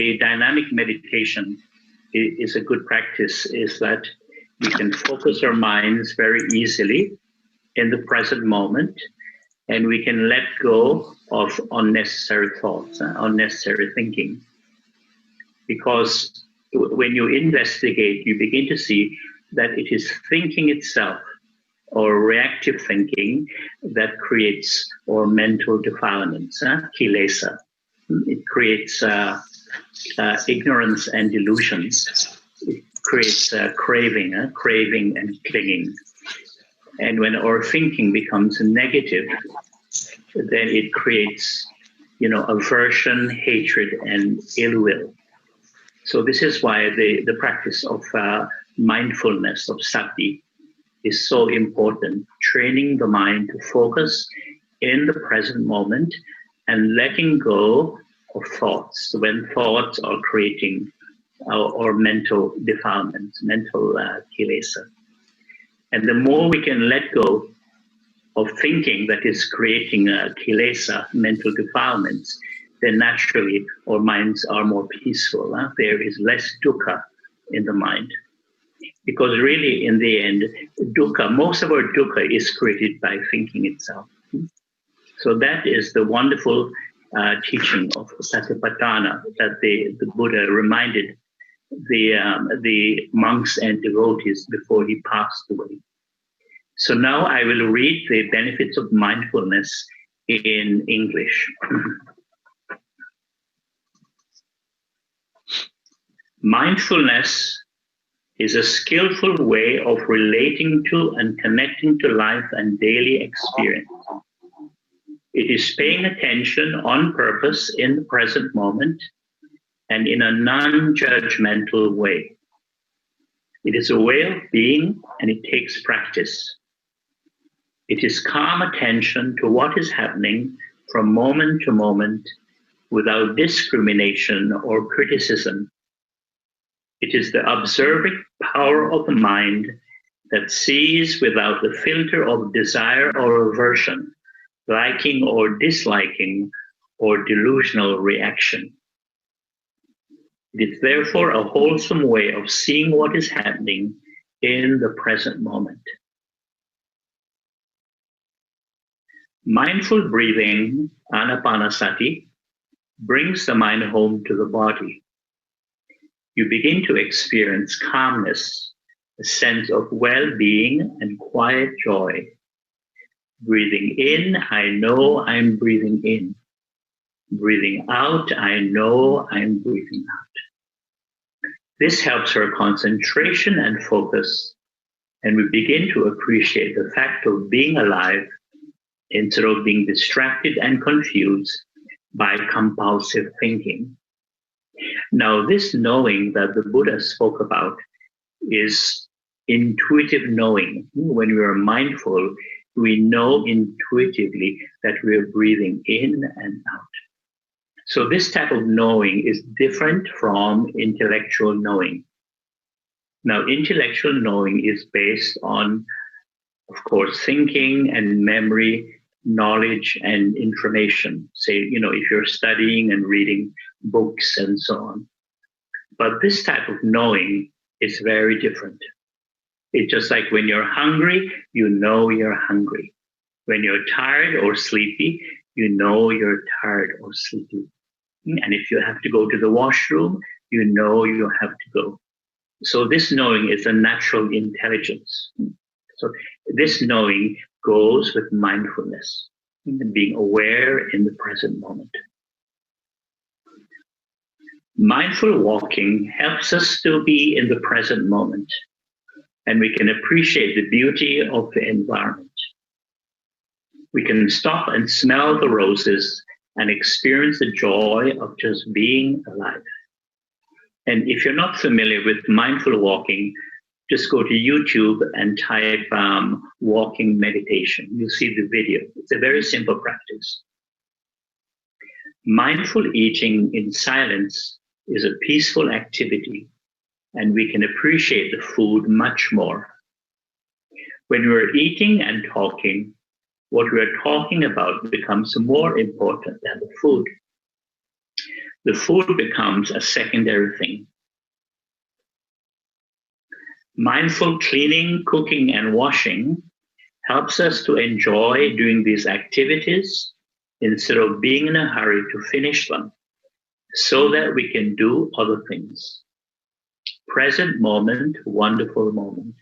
a dynamic meditation is a good practice is that we can focus our minds very easily in the present moment, and we can let go of unnecessary thoughts, unnecessary thinking. Because when you investigate, you begin to see that it is thinking itself, or reactive thinking, that creates our mental defilements, kilesa. It creates ignorance and delusions. It creates craving and clinging. And when our thinking becomes negative, then it creates, aversion, hatred, and ill will. So this is why the practice of mindfulness, of sati, is so important. Training the mind to focus in the present moment and letting go of thoughts when thoughts are creating our mental defilements, mental kilesa. And the more we can let go of thinking that is creating kilesa, mental defilements, then naturally our minds are more peaceful. There is less dukkha in the mind. Because really, in the end, dukkha, most of our dukkha is created by thinking itself. So that is the wonderful teaching of Satipatthana that the Buddha reminded the monks and devotees before he passed away. So now I will read the benefits of mindfulness in English. Mindfulness is a skillful way of relating to and connecting to life and daily experience. It is paying attention on purpose in the present moment and in a non-judgmental way. It is a way of being, and it takes practice. It is calm attention to what is happening from moment to moment without discrimination or criticism. It is the observing power of the mind that sees without the filter of desire or aversion, liking or disliking, or delusional reaction. It is therefore a wholesome way of seeing what is happening in the present moment. Mindful breathing, anapanasati, brings the mind home to the body. You begin to experience calmness, a sense of well-being and quiet joy. Breathing in, I know I'm breathing in. Breathing out, I know I'm breathing out. This helps our concentration and focus, and we begin to appreciate the fact of being alive instead of being distracted and confused by compulsive thinking. Now, this knowing that the Buddha spoke about is intuitive knowing. When we are mindful, we know intuitively that we are breathing in and out. So this type of knowing is different from intellectual knowing. Now, intellectual knowing is based on, of course, thinking and memory, knowledge and information. Say, if you're studying and reading books and so on. But this type of knowing is very different. It's just like when you're hungry, you know you're hungry. When you're tired or sleepy, you know you're tired or sleepy. And if you have to go to the washroom, you know you have to go. So this knowing is a natural intelligence. So this knowing goes with mindfulness, and being aware in the present moment. Mindful walking helps us to be in the present moment, and we can appreciate the beauty of the environment. We can stop and smell the roses and experience the joy of just being alive. And if you're not familiar with mindful walking, just go to YouTube and type walking meditation. You'll see the video. It's a very simple practice. Mindful eating in silence is a peaceful activity, and we can appreciate the food much more. When we're eating and talking, what we're talking about becomes more important than the food. The food becomes a secondary thing. Mindful cleaning, cooking, and washing helps us to enjoy doing these activities instead of being in a hurry to finish them, so that we can do other things. Present moment, wonderful moment.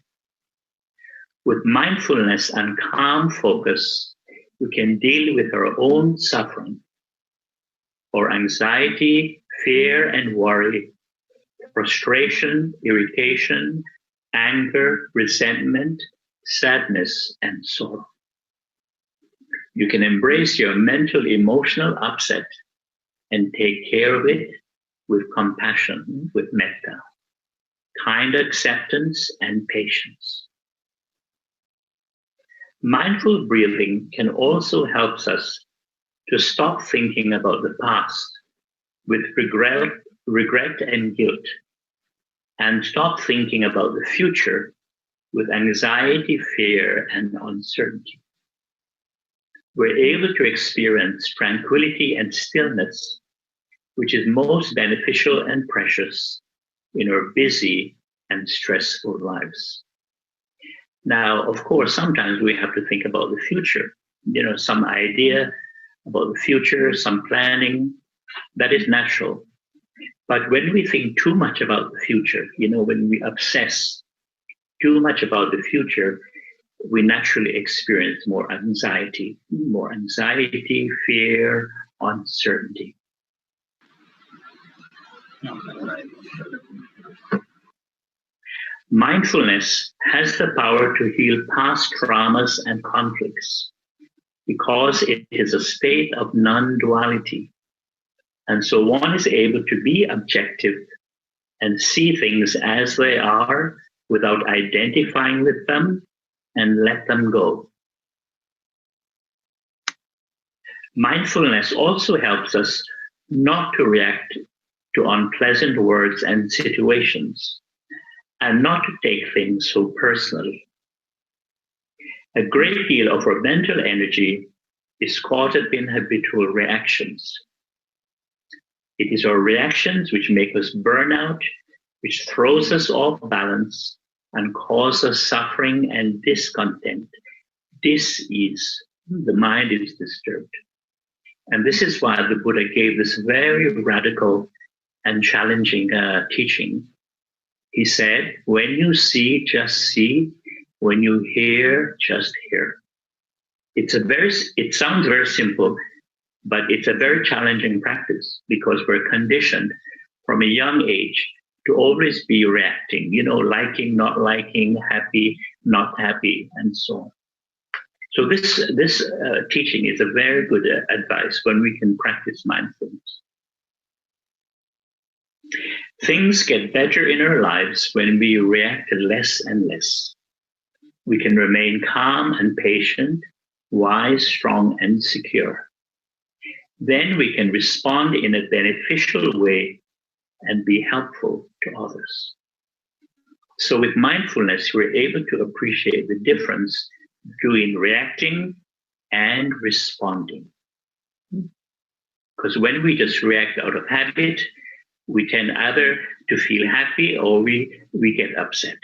With mindfulness and calm focus, we can deal with our own suffering, or anxiety, fear, and worry, frustration, irritation, anger, resentment, sadness, and sorrow. You can embrace your mental, emotional upset and take care of it with compassion, with metta, kind acceptance, and patience. Mindful breathing can also help us to stop thinking about the past with regret and guilt, and stop thinking about the future with anxiety, fear, and uncertainty. We're able to experience tranquility and stillness, which is most beneficial and precious in our busy and stressful lives. Now, of course, sometimes we have to think about the future, some idea about the future, some planning. That is natural. But when we think too much about the future, when we obsess too much about the future, we naturally experience more anxiety, fear, uncertainty. Mindfulness has the power to heal past traumas and conflicts because it is a state of non-duality. And so one is able to be objective and see things as they are without identifying with them and let them go. Mindfulness also helps us not to react to unpleasant words and situations, and not to take things so personally. A great deal of our mental energy is caught up in habitual reactions. It is our reactions which make us burn out, which throws us off balance and cause us suffering and discontent, dis-ease. The mind is disturbed. And this is why the Buddha gave this very radical and challenging teaching. He said, when you see, just see. When you hear, just hear. It sounds very simple, but it's a very challenging practice because we're conditioned from a young age to always be reacting, liking, not liking, happy, not happy, and so on. So this teaching is a very good advice when we can practice mindfulness. Things get better in our lives when we react less and less. We can remain calm and patient, wise, strong, and secure. Then we can respond in a beneficial way and be helpful to others. So with mindfulness, we're able to appreciate the difference between reacting and responding. Because when we just react out of habit, we tend either to feel happy or we get upset,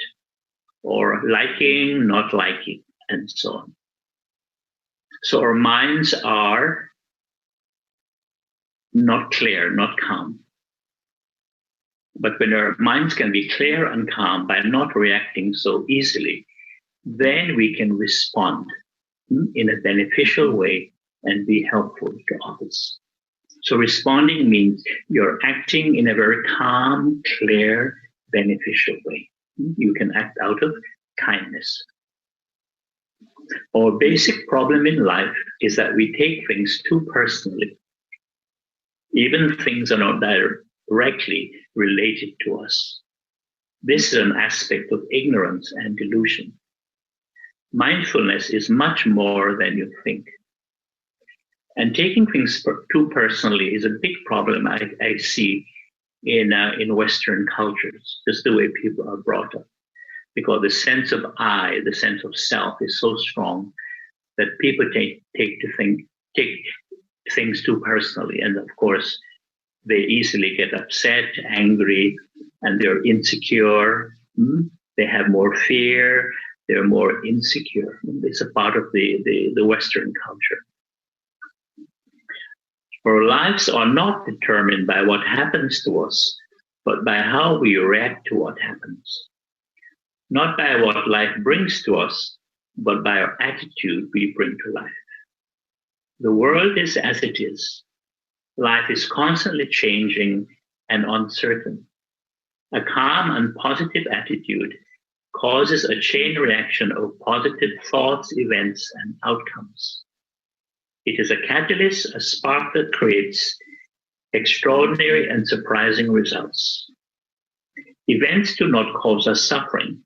or liking, not liking, and so on. So our minds are not clear, not calm. But when our minds can be clear and calm by not reacting so easily, then we can respond in a beneficial way and be helpful to others. So responding means you're acting in a very calm, clear, beneficial way. You can act out of kindness. Our basic problem in life is that we take things too personally. Even things are not directly related to us. This is an aspect of ignorance and delusion. Mindfulness is much more than you think. And taking things too personally is a big problem I see in Western cultures, just the way people are brought up. Because the sense of I, the sense of self is so strong that people take things too personally. And of course, They easily get upset, angry, and they're insecure. They have more fear. They're more insecure. It's a part of the Western culture. Our lives are not determined by what happens to us, but by how we react to what happens. Not by what life brings to us, but by our attitude we bring to life. The world is as it is. Life is constantly changing and uncertain. A calm and positive attitude causes a chain reaction of positive thoughts, events, and outcomes. It is a catalyst, a spark that creates extraordinary and surprising results. Events do not cause us suffering.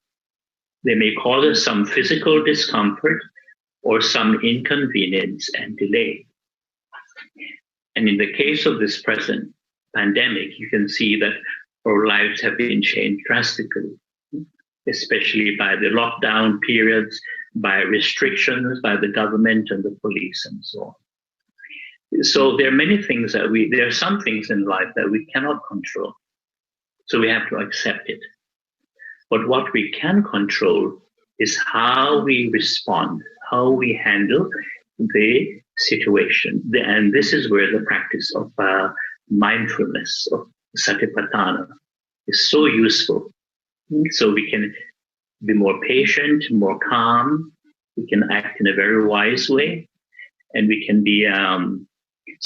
They may cause us some physical discomfort or some inconvenience and delay. And in the case of this present pandemic, you can see that our lives have been changed drastically, especially by the lockdown periods, by restrictions by the government and the police and so on. So there are many things there are some things in life that we cannot control. So we have to accept it. But what we can control is how we respond, how we handle the situation. And this is where the practice of mindfulness, of satipatthana, is so useful. So we can be more patient, more calm. We can act in a very wise way, and we can be.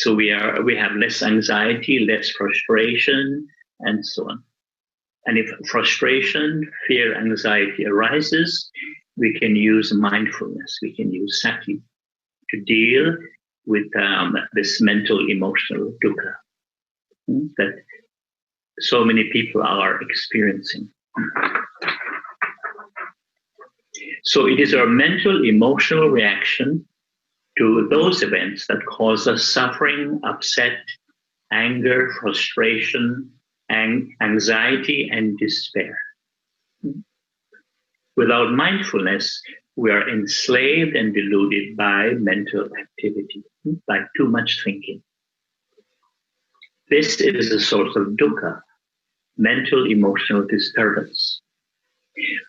We have less anxiety, less frustration, and so on. And if frustration, fear, anxiety arises, we can use mindfulness. We can use sati to deal with this mental, emotional dukkha that so many people are experiencing. So it is our mental, emotional reaction to those events that cause us suffering, upset, anger, frustration, anxiety, and despair. Without mindfulness, we are enslaved and deluded by mental activity, by too much thinking. This is a source of dukkha, mental, emotional disturbance.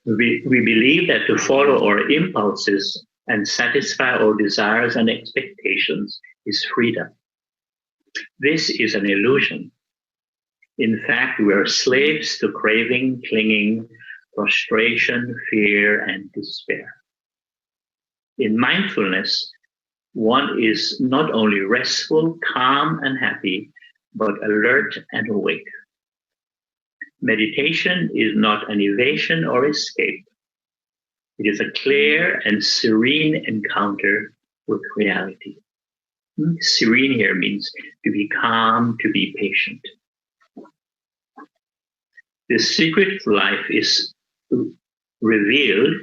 We believe that to follow our impulses and satisfy our desires and expectations is freedom. This is an illusion. In fact, we are slaves to craving, clinging, frustration, fear, and despair. In mindfulness, one is not only restful, calm, and happy, but alert and awake. Meditation is not an evasion or escape. It is a clear and serene encounter with reality. Serene here means to be calm, to be patient. The secret of life is revealed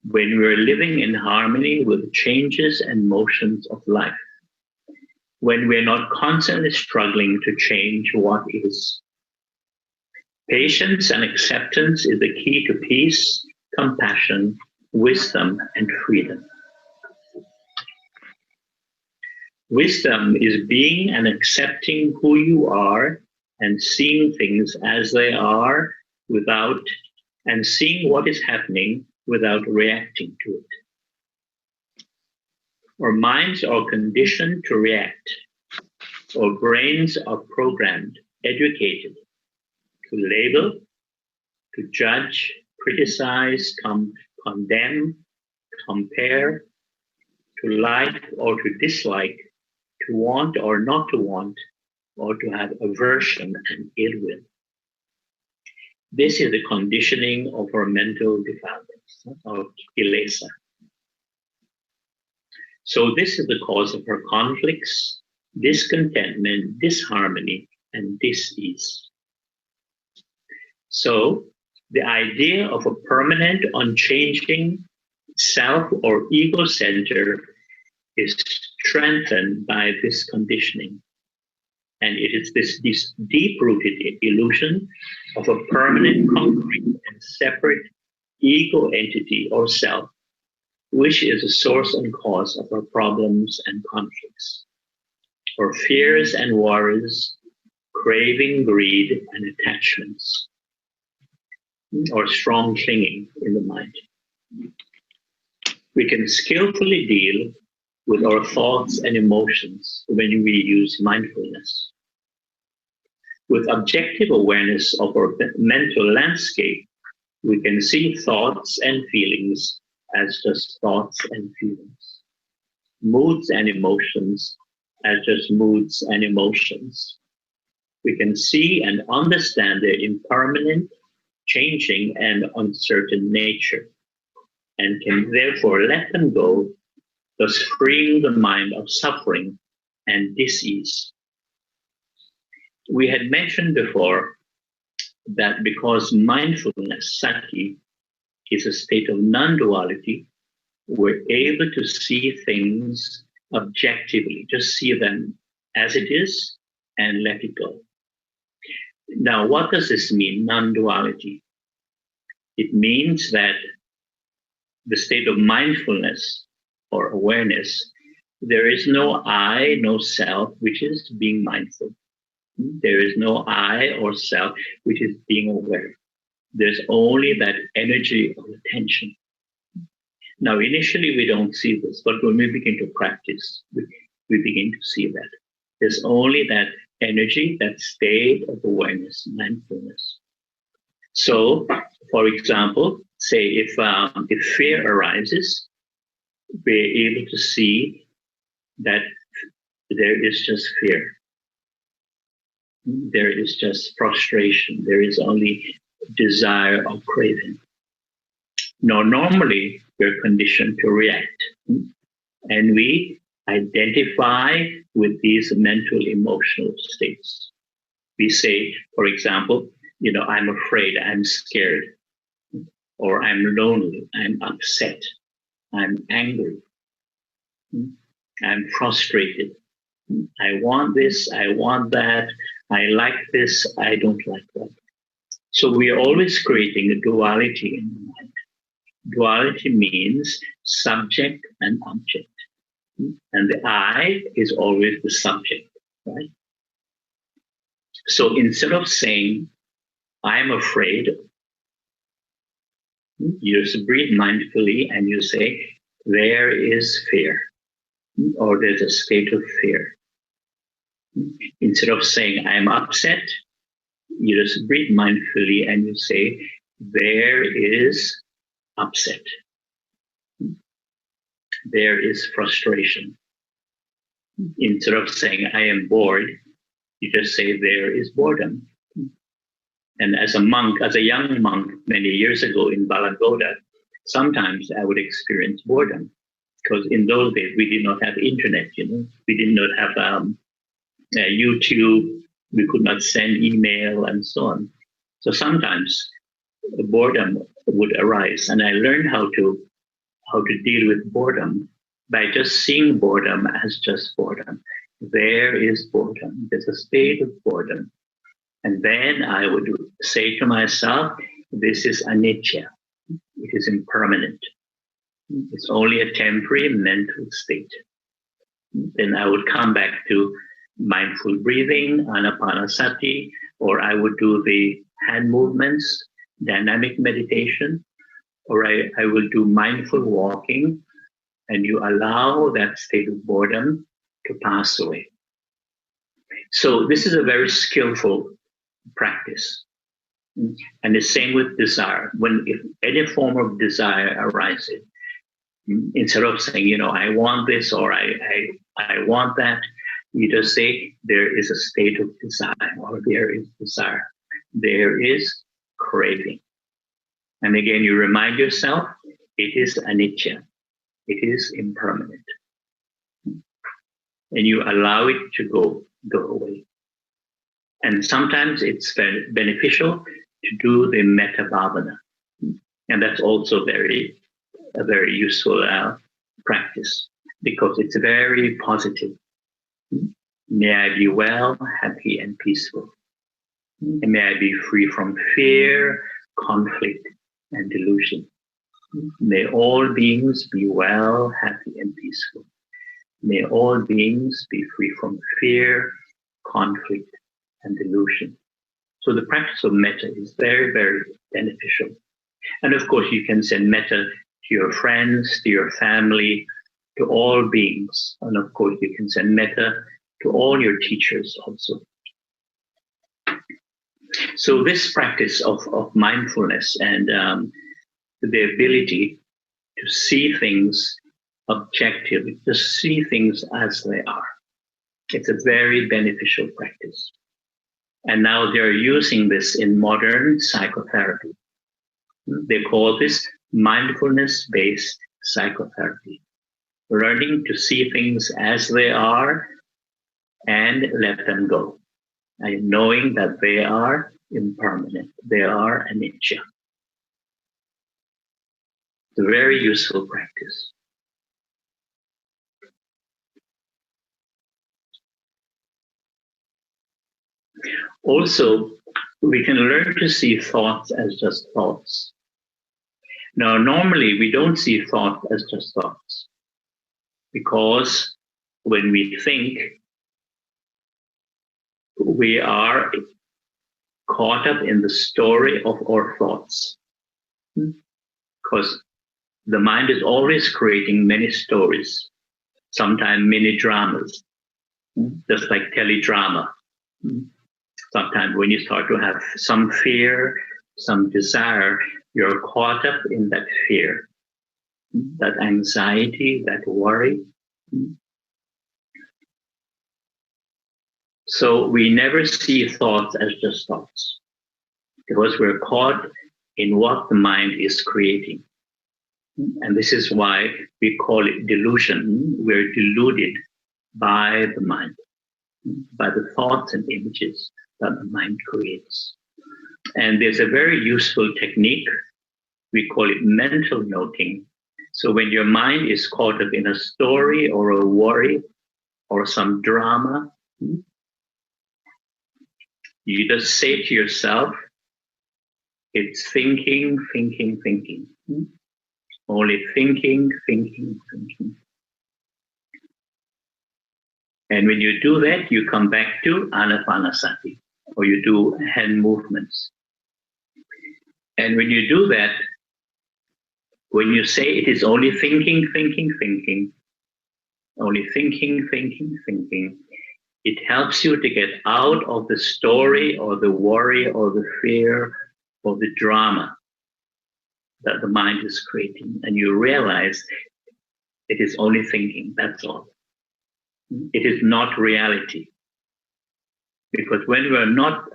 when we're living in harmony with the changes and motions of life, when we're not constantly struggling to change what is. Patience and acceptance is the key to peace, compassion, wisdom, and freedom. Wisdom is being and accepting who you are and seeing things as they are and seeing what is happening without reacting to it. Our minds are conditioned to react. Our brains are programmed, educated to label, to judge, criticize, condemn, compare, to like or to dislike, to want or not to want, or to have aversion and ill will. This is the conditioning of our mental defilements, of kilesa. So this is the cause of our conflicts, discontentment, disharmony, and dis-ease. So the idea of a permanent, unchanging self or ego center is strengthened by this conditioning. And it is this deep-rooted illusion of a permanent, concrete, and separate ego entity or self, which is the source and cause of our problems and conflicts, our fears and worries, craving, greed, and attachments, or strong clinging in the mind. We can skillfully deal with our thoughts and emotions when we use mindfulness. With objective awareness of our mental landscape, we can see thoughts and feelings as just thoughts and feelings, moods and emotions as just moods and emotions. We can see and understand their impermanent, changing, and uncertain nature, and can therefore let them go, thus freeing the mind of suffering and dis-ease. We had mentioned before that because mindfulness, sati, is a state of non-duality, we're able to see things objectively, just see them as it is and let it go. Now, what does this mean, non-duality? It means that the state of mindfulness or awareness, there is no I, no self, which is being mindful. There is no I or self, which is being aware. There's only that energy of attention. Now, initially, we don't see this, but when we begin to practice, we begin to see that. There's only that energy, that state of awareness, mindfulness. So, for example, say if fear arises, we're able to see that there is just fear. There is just frustration. There is only desire or craving. Now, normally, we're conditioned to react. And we identify with these mental, emotional states. We say, for example, I'm afraid, I'm scared, or I'm lonely, I'm upset, I'm angry, I'm frustrated. I want this, I want that, I like this, I don't like that. So we are always creating a duality in the mind. Duality means subject and object. And the I is always the subject, right? So instead of saying, I'm afraid, you just breathe mindfully and you say, there is fear, or there's a state of fear. Instead of saying, I'm upset, you just breathe mindfully and you say, there is upset. There is frustration. Instead of saying, I am bored, you just say, there is boredom. And as a young monk many years ago in Balangoda, sometimes I would experience boredom because in those days we did not have internet, we did not have YouTube, we could not send email and so on. So sometimes boredom would arise, and I learned how to deal with boredom by just seeing boredom as just boredom. There is boredom. There's a state of boredom. And then I would say to myself, this is anicca. It is impermanent. It's only a temporary mental state. Then I would come back to mindful breathing, anapanasati, or I would do the hand movements, dynamic meditation, or I will do mindful walking, and you allow that state of boredom to pass away. So this is a very skillful practice. And the same with desire. If any form of desire arises, instead of saying, I want this or I want that, you just say, there is a state of desire, or there is desire. There is craving. And again, you remind yourself, it is anicca. It is impermanent. And you allow it to go away. And sometimes it's very beneficial to do the metta bhavana. And that's also a very useful practice because it's very positive. May I be well, happy, and peaceful. And may I be free from fear, conflict, and delusion. May all beings be well, happy, and peaceful. May all beings be free from fear, conflict, and delusion. So the practice of metta is very, very beneficial. And of course, you can send metta to your friends, to your family, to all beings. And of course, you can send metta to all your teachers also. So this practice of mindfulness and the ability to see things objectively, to see things as they are, it's a very beneficial practice. And now they're using this in modern psychotherapy. They call this mindfulness-based psychotherapy. Learning to see things as they are and let them go. And knowing that they are impermanent, they are anicca. It's a very useful practice. Also, we can learn to see thoughts as just thoughts. Now, normally we don't see thoughts as just thoughts, because when we think, we are caught up in the story of our thoughts. Because the mind is always creating many stories, sometimes mini dramas, just like teledrama. Sometimes when you start to have some fear, some desire, you're caught up in that fear, that anxiety, that worry. So we never see thoughts as just thoughts, because we're caught in what the mind is creating. And this is why we call it delusion. We're deluded by the mind, by the thoughts and images that the mind creates. And there's a very useful technique. We call it mental noting. So when your mind is caught up in a story or a worry or some drama, you just say to yourself, it's thinking, thinking, thinking. Only thinking, thinking, thinking. And when you do that, you come back to anapanasati, or you do hand movements. And when you do that, when you say it is only thinking, thinking, thinking, only thinking, thinking, thinking, it helps you to get out of the story or the worry or the fear or the drama that the mind is creating. And you realize it is only thinking, that's all. It is not reality. Because when we're not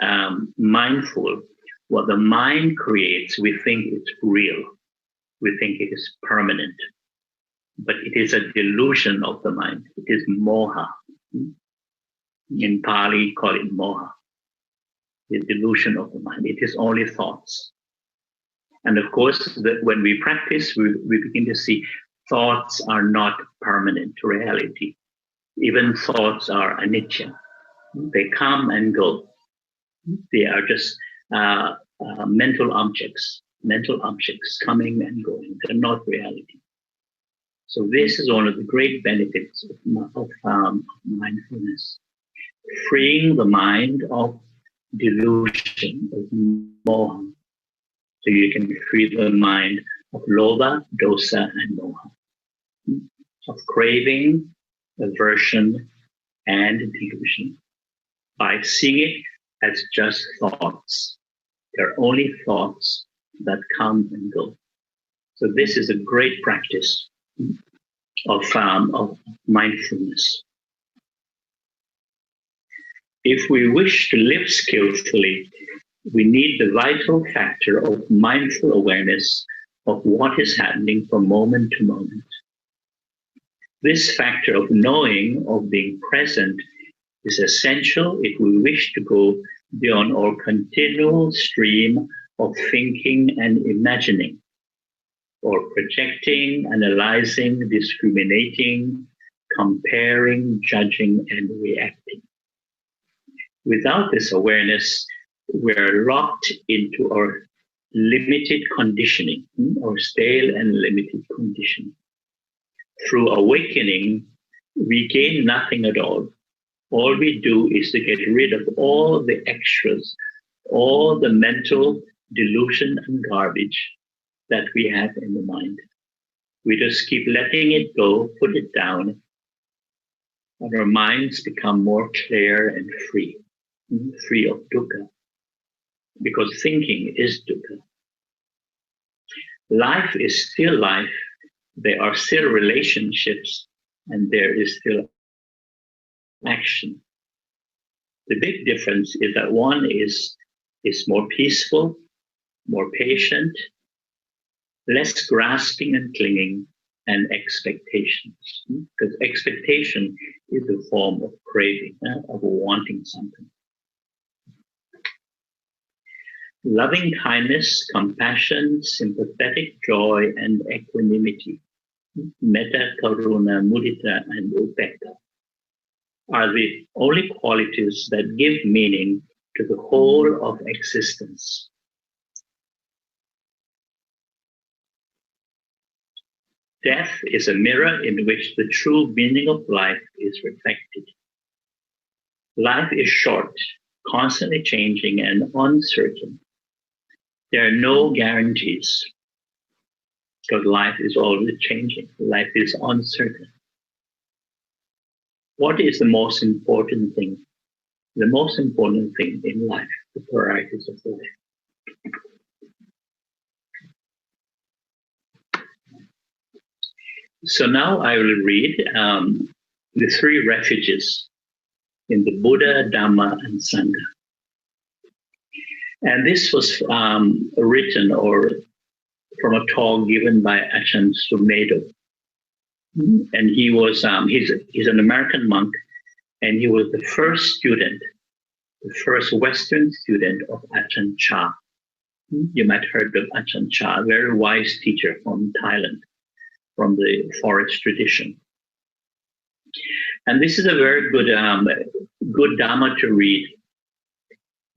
mindful, what the mind creates, we think it's real. We think it is permanent. But it is a delusion of the mind. It is moha. In Pali, call it moha. The delusion of the mind. It is only thoughts. And of course, when we practice, we begin to see thoughts are not permanent reality. Even thoughts are anicca. They come and go. They are just mental objects coming and going. They're not reality. So this is one of the great benefits of mindfulness. Freeing the mind of delusion, of moha. So you can free the mind of lobha, dosa, and moha. Of craving, aversion, and delusion. By seeing it as just thoughts. They're only thoughts that come and go. So this is a great practice of mindfulness. If we wish to live skillfully, we need the vital factor of mindful awareness of what is happening from moment to moment. This factor of knowing, of being present, is essential if we wish to go beyond our continual stream of thinking and imagining, or projecting, analyzing, discriminating, comparing, judging, and reacting. Without this awareness, we're locked into our limited conditioning, or stale and limited conditioning. Through awakening, we gain nothing at all. All we do is to get rid of all the extras, all the mental delusion and garbage that we have in the mind. We just keep letting it go, put it down, and our minds become more clear and free of dukkha, because thinking is dukkha. Life is still life. There are still relationships, and there is still action. The big difference is that one is more peaceful, more patient, less grasping and clinging, and expectations. Because expectation is a form of craving, of wanting something. Loving kindness, compassion, sympathetic joy, and equanimity, metta, karuna, mudita, and upekkha, are the only qualities that give meaning to the whole of existence. Death is a mirror in which the true meaning of life is reflected. Life is short, constantly changing, and uncertain. There are no guarantees, because life is always changing. Life is uncertain. What is the most important thing? The most important thing in life, the priorities of life. So now I will read the 3 refuges in the Buddha, Dhamma, and Sangha. And this was written from a talk given by Ajahn Sumedho. And he was he's an American monk, and he was the first student, the first Western student of Ajahn Chah. You might have heard of Ajahn Chah, a very wise teacher from Thailand, from the forest tradition. And this is a very good Dhamma to read.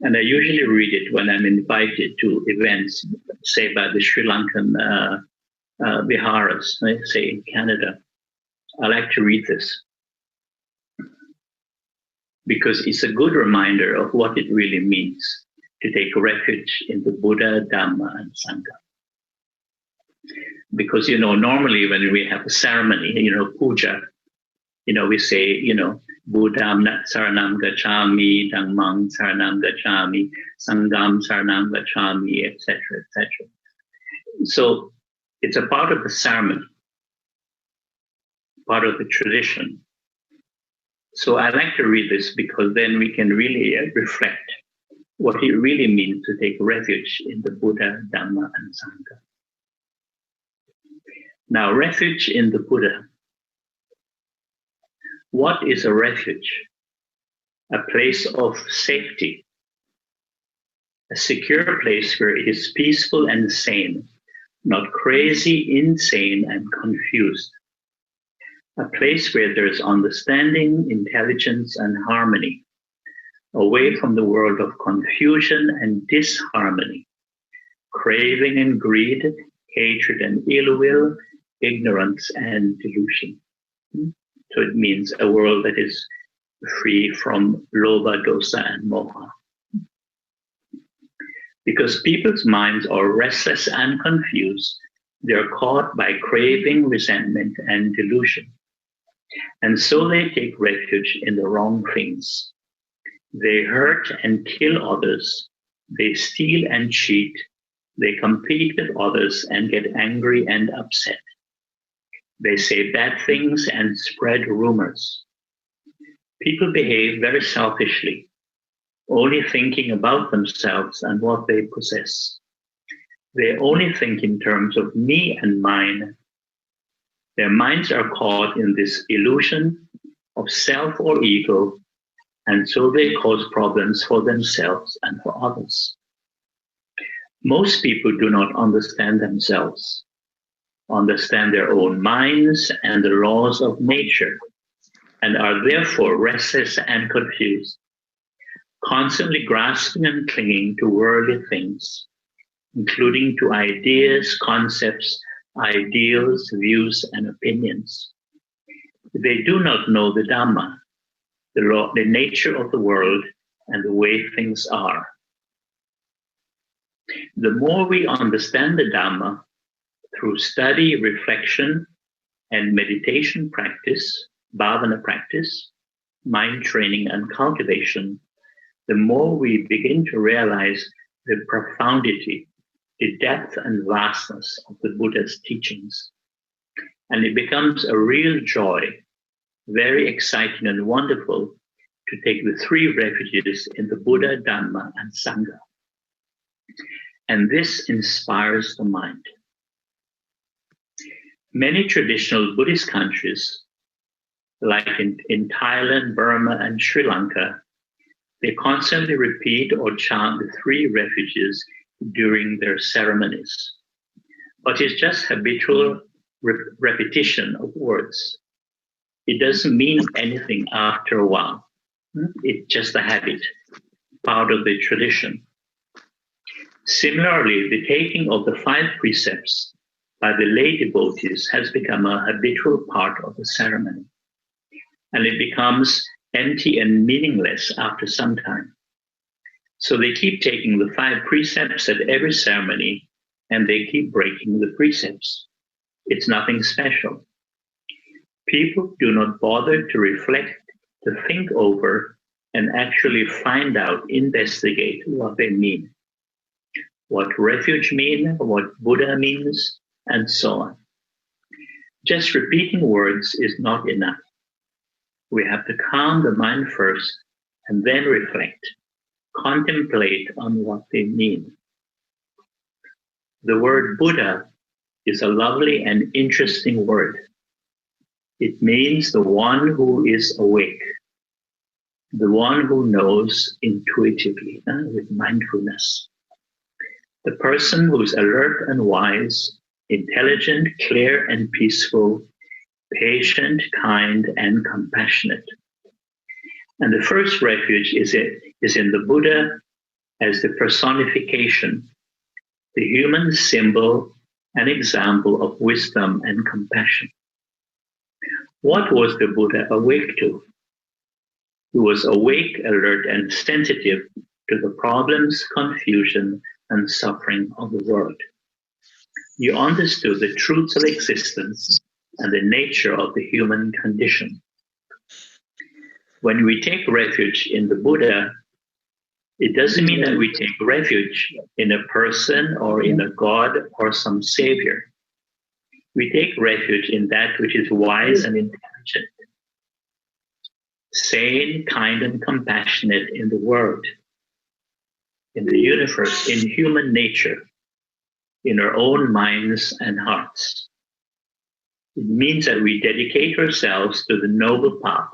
And I usually read it when I'm invited to events, say by the Sri Lankan Viharas, say in Canada. I like to read this because it's a good reminder of what it really means to take refuge in the Buddha, Dhamma, and Sangha. Because, normally when we have a ceremony, puja, we say, Buddham saranam gacchami, Dhammam saranam gacchami, Sangham saranam gacchami, etc., etc. So it's a part of the ceremony, part of the tradition. So I like to read this because then we can really reflect what it really means to take refuge in the Buddha, Dhamma, and Sangha. Now, refuge in the Buddha. What is a refuge? A place of safety, a secure place where it is peaceful and sane, not crazy, insane, and confused. A place where there is understanding, intelligence, and harmony, away from the world of confusion and disharmony, craving and greed, hatred and ill will, ignorance and delusion. So it means a world that is free from lobha, dosa, and moha. Because people's minds are restless and confused, they are caught by craving, resentment, and delusion. And so they take refuge in the wrong things. They hurt and kill others. They steal and cheat. They compete with others and get angry and upset. They say bad things and spread rumors. People behave very selfishly, only thinking about themselves and what they possess. They only think in terms of me and mine. Their minds are caught in this illusion of self or ego, and so they cause problems for themselves and for others. Most people do not understand themselves, understand their own minds and the laws of nature, and are therefore restless and confused, constantly grasping and clinging to worldly things, including to ideas, concepts, ideals, views, and opinions. They do not know the Dhamma. the nature of the world, and the way things are. The more we understand the Dhamma through study, reflection, and meditation practice, bhavana practice, mind training and cultivation, the more we begin to realize the profundity, the depth and vastness of the Buddha's teachings. And it becomes a real joy, very exciting and wonderful, to take the three refuges in the Buddha, Dhamma, and Sangha. And this inspires the mind. Many traditional Buddhist countries, like in Thailand, Burma, and Sri Lanka, they constantly repeat or chant the three refuges during their ceremonies. But it's just habitual repetition of words. It doesn't mean anything after a while. It's just a habit, part of the tradition. Similarly, the taking of the 5 precepts by the lay devotees has become a habitual part of the ceremony. And it becomes empty and meaningless after some time. So they keep taking the 5 precepts at every ceremony, and they keep breaking the precepts. It's nothing special. People do not bother to reflect, to think over, and actually find out, investigate what they mean, what refuge means, what Buddha means, and so on. Just repeating words is not enough. We have to calm the mind first and then reflect, contemplate on what they mean. The word Buddha is a lovely and interesting word. It means the one who is awake, the one who knows intuitively, with mindfulness. The person who is alert and wise, intelligent, clear and peaceful, patient, kind, and compassionate. And the first refuge is in the Buddha as the personification, the human symbol and example of wisdom and compassion. What was the Buddha awake to? He was awake, alert, and sensitive to the problems, confusion, and suffering of the world. He understood the truths of existence and the nature of the human condition. When we take refuge in the Buddha, it doesn't mean that we take refuge in a person or in a god or some savior. We take refuge in that which is wise and intelligent, sane, kind, and compassionate in the world, in the universe, in human nature, in our own minds and hearts. It means that we dedicate ourselves to the noble path,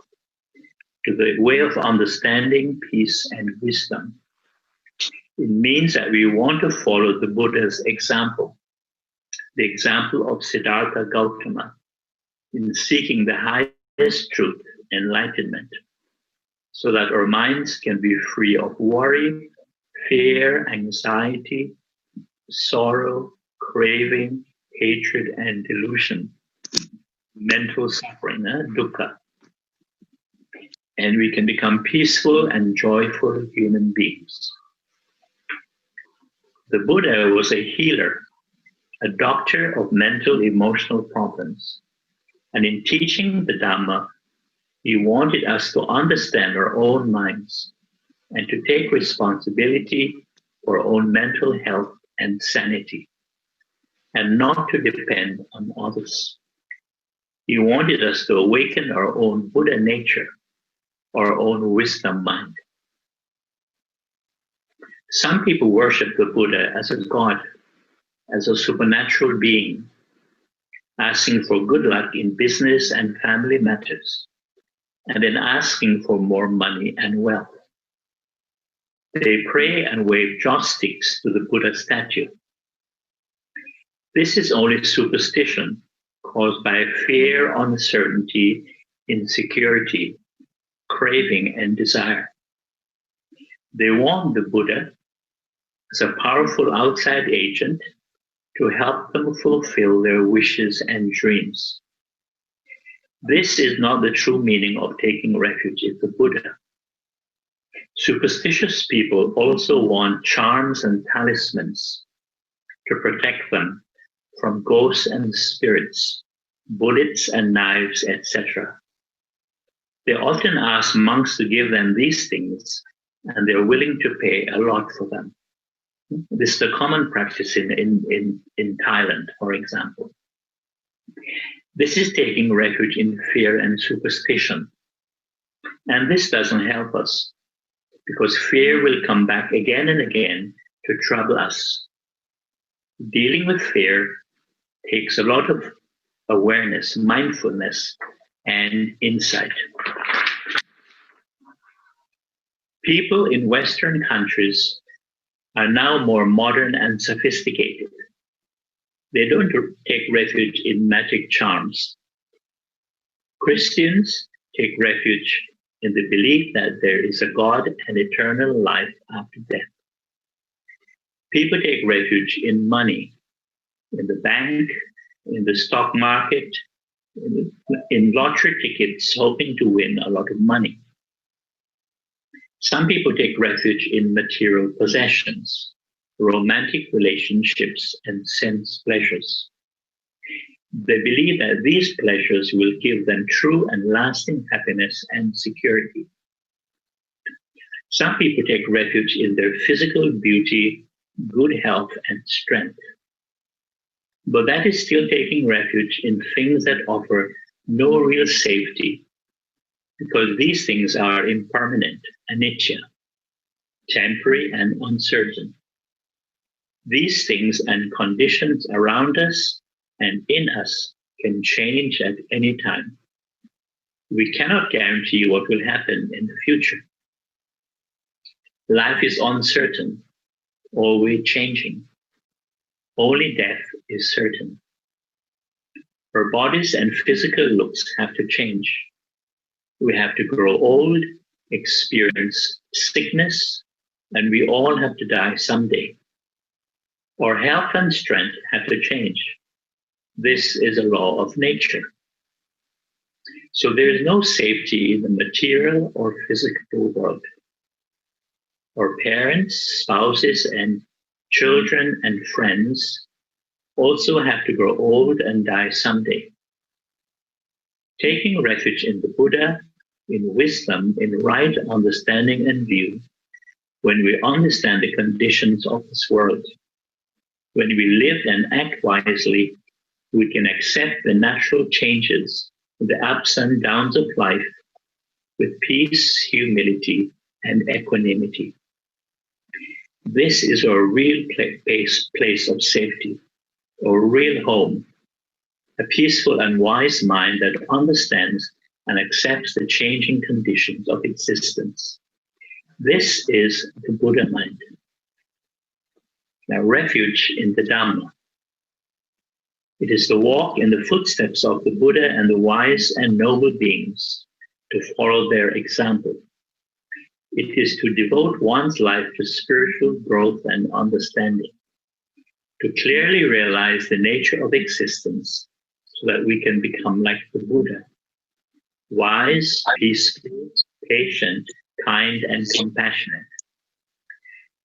to the way of understanding, peace, and wisdom. It means that we want to follow the Buddha's example, the example of Siddhartha Gautama, in seeking the highest truth, enlightenment, so that our minds can be free of worry, fear, anxiety, sorrow, craving, hatred, and delusion, mental suffering, dukkha. And we can become peaceful and joyful human beings. The Buddha was a healer, a doctor of mental, emotional problems. And in teaching the Dhamma, he wanted us to understand our own minds and to take responsibility for our own mental health and sanity, and not to depend on others. He wanted us to awaken our own Buddha nature, our own wisdom mind. Some people worship the Buddha as a god, as a supernatural being, asking for good luck in business and family matters, and then asking for more money and wealth. They pray and wave joss sticks to the Buddha statue. This is only superstition caused by fear, uncertainty, insecurity, craving, and desire. They want the Buddha as a powerful outside agent to help them fulfill their wishes and dreams. This is not the true meaning of taking refuge in the Buddha. Superstitious people also want charms and talismans to protect them from ghosts and spirits, bullets and knives, etc. They often ask monks to give them these things, and they're willing to pay a lot for them. This is the common practice in Thailand, for example. This is taking refuge in fear and superstition. And this doesn't help us, because fear will come back again and again to trouble us. Dealing with fear takes a lot of awareness, mindfulness, and insight. People in Western countries are now more modern and sophisticated. They don't take refuge in magic charms. Christians take refuge in the belief that there is a God and eternal life after death. People take refuge in money, in the bank, in the stock market, in lottery tickets, hoping to win a lot of money. Some people take refuge in material possessions, romantic relationships, and sense pleasures. They believe that these pleasures will give them true and lasting happiness and security. Some people take refuge in their physical beauty, good health, and strength. But that is still taking refuge in things that offer no real safety, because these things are impermanent, anicca, temporary and uncertain. These things and conditions around us and in us can change at any time. We cannot guarantee what will happen in the future. Life is uncertain, always changing. Only death is certain. Our bodies and physical looks have to change. We have to grow old, experience sickness, and we all have to die someday. Our health and strength have to change. This is a law of nature. So there is no safety in the material or physical world. Our parents, spouses, and children and friends also have to grow old and die someday. Taking refuge in the Buddha, in wisdom, in right understanding and view, when we understand the conditions of this world, when we live and act wisely, we can accept the natural changes, the ups and downs of life with peace, humility, and equanimity. This is our real place of safety, our real home, a peaceful and wise mind that understands and accepts the changing conditions of existence. This is the Buddha mind. Now, refuge in the Dhamma. It is to walk in the footsteps of the Buddha and the wise and noble beings, to follow their example. It is to devote one's life to spiritual growth and understanding, to clearly realize the nature of existence so that we can become like the Buddha, wise, peaceful, patient, kind, and compassionate.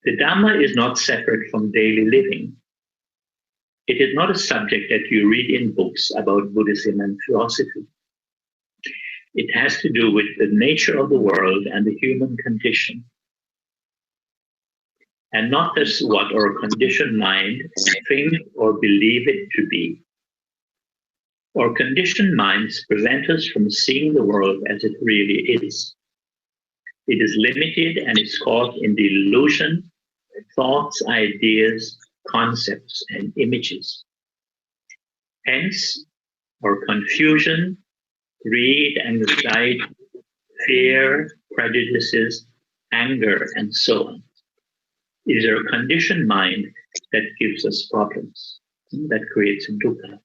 The Dhamma is not separate from daily living. It is not a subject that you read in books about Buddhism and philosophy. It has to do with the nature of the world and the human condition, and not just what our conditioned mind think or believe it to be. Our conditioned minds prevent us from seeing the world as it really is. It is limited and is caught in the illusion, thoughts, ideas, concepts, and images. Hence, our confusion, greed, anxiety, fear, prejudices, anger, and so on. It is our conditioned mind that gives us problems, that creates dukkha.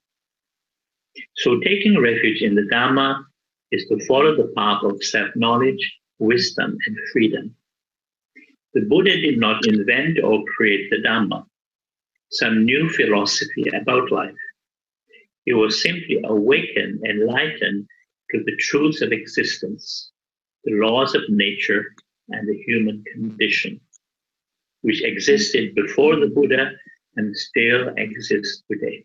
So taking refuge in the Dhamma is to follow the path of self-knowledge, wisdom, and freedom. The Buddha did not invent or create the Dhamma, some new philosophy about life. He was simply awakened, enlightened, to the truths of existence, the laws of nature, and the human condition, which existed before the Buddha and still exists today.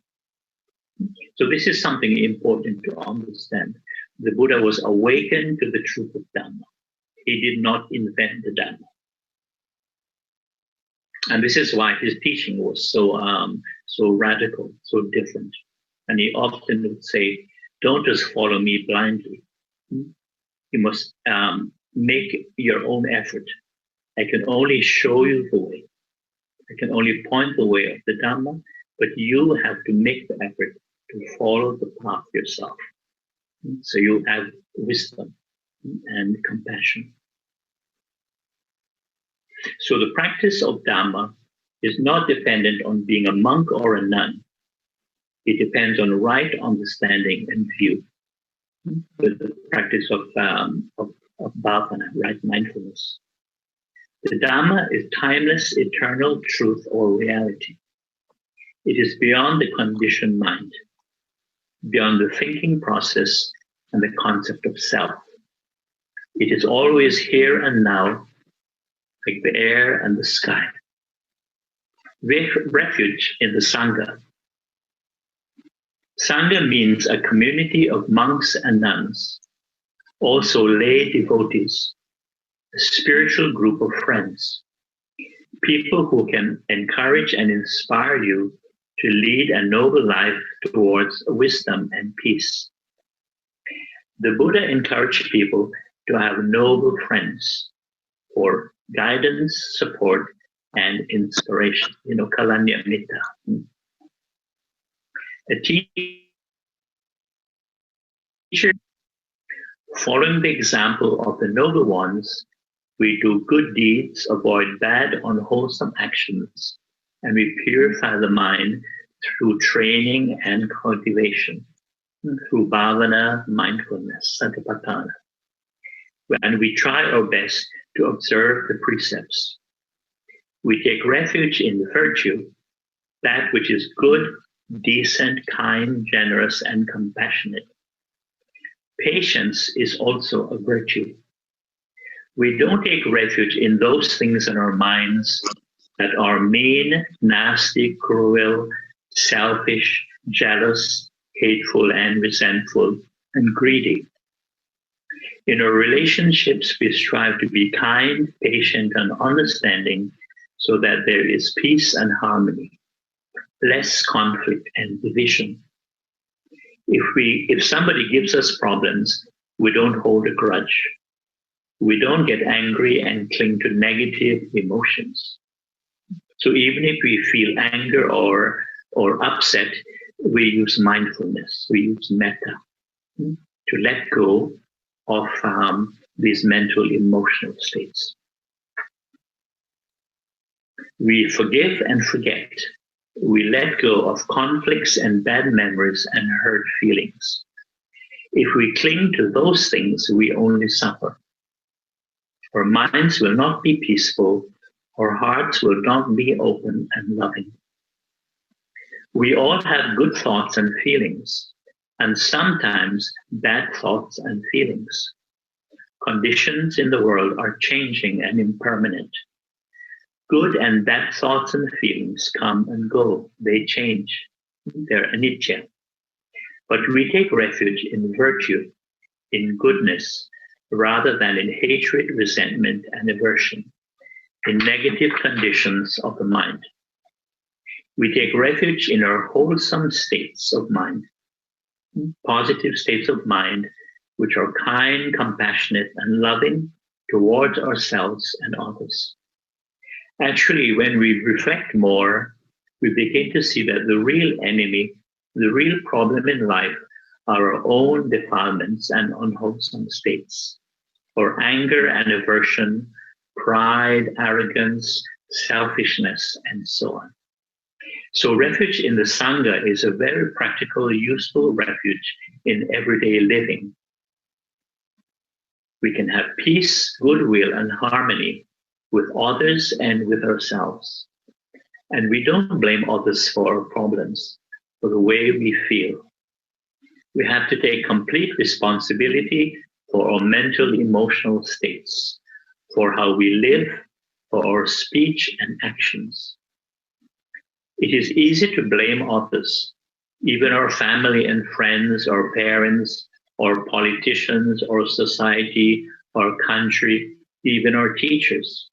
So this is something important to understand. The Buddha was awakened to the truth of Dhamma. He did not invent the Dhamma. And this is why his teaching was so radical, so different. And he often would say, don't just follow me blindly. You must make your own effort. I can only show you the way. I can only point the way of the Dhamma, but you have to make the effort to follow the path yourself. So you have wisdom and compassion. So the practice of Dhamma is not dependent on being a monk or a nun. It depends on right understanding and view. The practice of bhavana, right mindfulness. The Dhamma is timeless, eternal truth or reality. It is beyond the conditioned mind, beyond the thinking process and the concept of self. It is always here and now, like the air and the sky. Refuge in the Sangha. Sangha means a community of monks and nuns, also lay devotees, a spiritual group of friends, people who can encourage and inspire you to lead a noble life towards wisdom and peace. The Buddha encouraged people to have noble friends for guidance, support, and inspiration. Kalanya Mitta. A teacher, following the example of the noble ones, we do good deeds, avoid bad, unwholesome actions, and we purify the mind through training and cultivation, through bhavana, mindfulness, satipatthana. And we try our best to observe the precepts. We take refuge in the virtue, that which is good, decent, kind, generous, and compassionate. Patience is also a virtue. We don't take refuge in those things in our minds that are mean, nasty, cruel, selfish, jealous, hateful, and resentful, and greedy. In our relationships, we strive to be kind, patient, and understanding so that there is peace and harmony, less conflict and division. If somebody gives us problems, we don't hold a grudge. We don't get angry and cling to negative emotions. So even if we feel anger or upset, we use mindfulness, we use metta to let go of these mental, emotional states. We forgive and forget. We let go of conflicts and bad memories and hurt feelings. If we cling to those things, we only suffer. Our minds will not be peaceful. Our hearts will not be open and loving. We all have good thoughts and feelings, and sometimes bad thoughts and feelings. Conditions in the world are changing and impermanent. Good and bad thoughts and feelings come and go. They change. They're anicca. But we take refuge in virtue, in goodness, rather than in hatred, resentment, and aversion, in negative conditions of the mind. We take refuge in our wholesome states of mind, positive states of mind, which are kind, compassionate, and loving towards ourselves and others. Actually, when we reflect more, we begin to see that the real enemy, the real problem in life are our own defilements and unwholesome states, or anger and aversion, pride, arrogance, selfishness, and so on. So refuge in the Sangha is a very practical, useful refuge in everyday living. We can have peace, goodwill, and harmony with others and with ourselves. And we don't blame others for our problems, for the way we feel. We have to take complete responsibility for our mental, emotional states, for how we live, for our speech and actions. It is easy to blame others, even our family and friends, our parents, or politicians, or society, or country, even our teachers.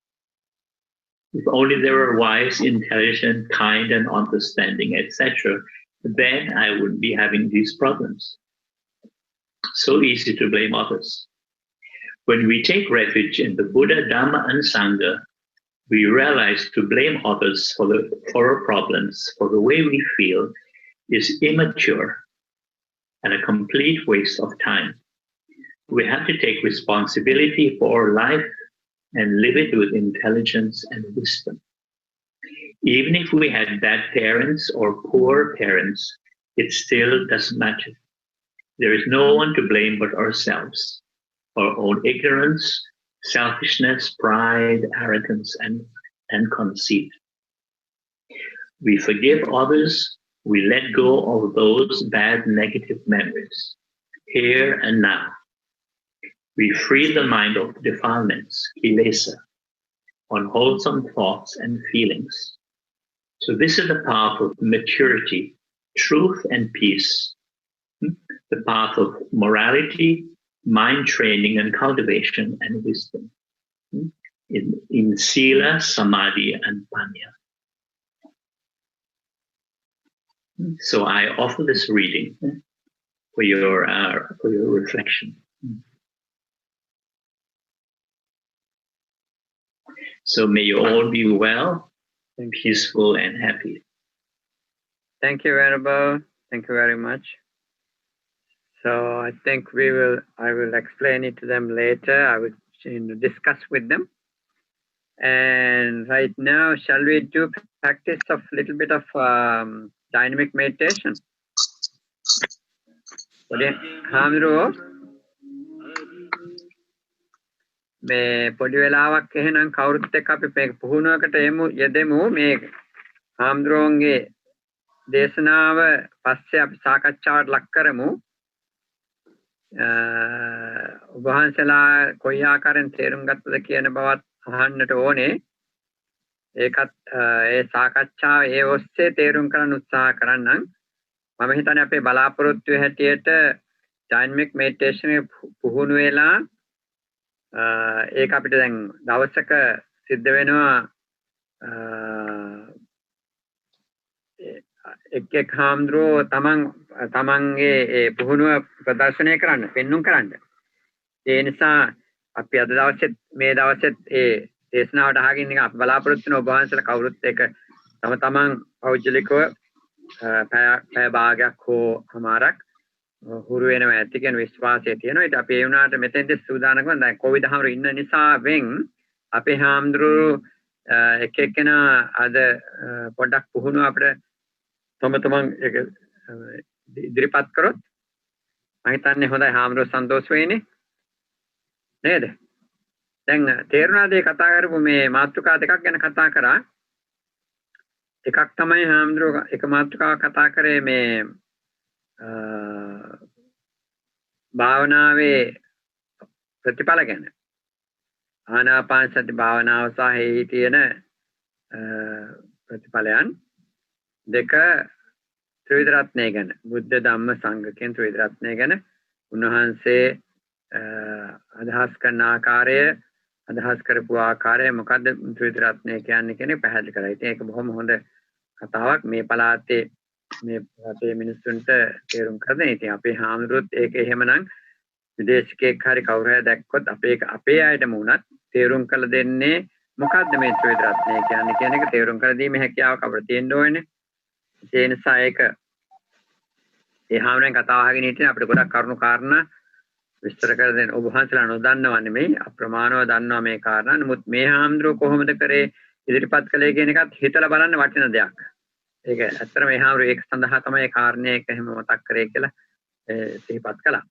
If only they were wise, intelligent, kind, and understanding, etc., then I wouldn't be having these problems. So easy to blame others. When we take refuge in the Buddha, Dhamma, and Sangha, we realize to blame others for our problems, for the way we feel, is immature and a complete waste of time. We have to take responsibility for our life and live it with intelligence and wisdom. Even if we had bad parents or poor parents, it still doesn't matter. There is no one to blame but ourselves, our own ignorance, selfishness, pride, arrogance, and conceit. We forgive others, we let go of those bad negative memories, here and now. We free the mind of defilements, kilesa, unwholesome thoughts and feelings. So this is the path of maturity, truth and peace, the path of morality, mind training and cultivation and wisdom, in sila, samadhi, and panya. So I offer this reading for your reflection. So may you all be well, peaceful, and happy. Thank you, Venerable. Thank you very much. So I think I will explain it to them later. I will discuss with them. And right now, shall we do practice of little bit of dynamic meditation? මේ පොඩි වෙලාවක් එහෙනම් කවුරුත් එක්ක අපි මේක පුහුණුවකට යෙදෙමු මේ හාමුදුරුවන්ගේ දේශනාව පස්සේ අපි සාකච්ඡාවට ලක් කරමු ඔබ වහන්සේලා කොයි ආකාරයෙන් තේරුම් ගත්තද කියන බවත් අහන්නට ඕනේ ඒකත් ඒ සාකච්ඡාව ඒ ඔස්සේ තේරුම් කරන්න උත්සාහ කරන්නම් මම හිතන්නේ අපේ බලාපොරොත්තු හැටියට dynamic meditation පුහුණු වෙලා ඒක අපිට දැන් දවසක සිද්ධ වෙනවා එක් හාමුදුරුවෝ තමන්ගේ ඒ පුහුණුව ප්‍රදර්ශනය කරන්න පෙන්눔 කරන්න ඒ නිසා අපි අද දවසෙත් මේ දවසෙත් ඒ දේශනාවට අහගෙන ඉන්න අපි බලාපොරොත්තු වෙන ඔබ වහන්සේලා කවුරුත් එක තමන් පෞද්ගලිකව පැය භාගයක් හෝ හමාරක් හුරු වෙනවා ඇති කියන විශ්වාසය තියෙනවා. ඊට අපි ඒ වුණාට මෙතෙන්ද සූදානම්කම දැන් කොවිඩ් හැමෝම ඉන්න නිසාවෙන් අපේ හැමදෙරු එක එක්කෙනා අද පොඩ්ඩක් පුහුණුව අපිට තමන් ඉදිරිපත් කරොත් මම හිතන්නේ හොඳයි හැමදෙරු සන්තෝෂ වෙන්නේ නේද? දැන් තේරුණාද මේ කතා කරපු මේ මාතෘකා දෙකක් ගැන කතා කරා. එකක් තමයි හැමදෙරු එක මාතෘකාවක් කතා කරේ මේ භාවනාවේ ප්‍රතිඵල ගැන ආනාපාන සති භාවනාව සහ එහි තියෙන ප්‍රතිඵලයන් දෙක ත්‍රිවිධ රත්නය ගැන බුද්ධ ධම්ම සංඝ කියන ත්‍රිවිධ රත්නය ගැන උන්වහන්සේ අදහස් කරන ආකාරය අදහස් කරපු ආකාරය මොකද්ද ත්‍රිවිධ රත්නය කියන්නේ කියන එක පැහැදිලි කරා. ඉතින් ඒක බොහොම හොඳ කතාවක් මේ පළාතේ මේ රටේ මිනිස්සුන්ට තේරුම් කරන්න. ඉතින් අපේ හාමුදුරුවොත් ඒක එහෙමනම් විදේශිකෙක් හරි කවුරු හරි දැක්කොත් අපේ අයටම උනත් තේරුම් කළ දෙන්නේ මොකද්ද මේ ත්‍රිවිධ රත්නය කියන්නේ කියන එක තේරුම් කළ දීමේ හැකියාවක් අපිට තියෙන්න ඕනේ. ඒ නිසා ඒක ඒ හාමුදුරන් කතාව අහගෙන ඉතින් අපිට ගොඩක් කරුණු කාරණා විස්තර කර දෙන්න ඔබ වහන්සේලා නොදන්නව නෙමෙයි අප්‍රමාණව දන්නවා මේ කාරණා. නමුත් මේ හාමුදුරුවෝ කොහොමද කරේ ඉදිරිපත් කළේ කියන එකත් හිතලා බලන්න වටින දෙයක්. ඒක ඇත්තටම මේ හාමුදුරුවෝ ඒක සඳහා තමයි කාරණේ එක එහෙම මතක් කරේ කියලා සිහිපත් කළා.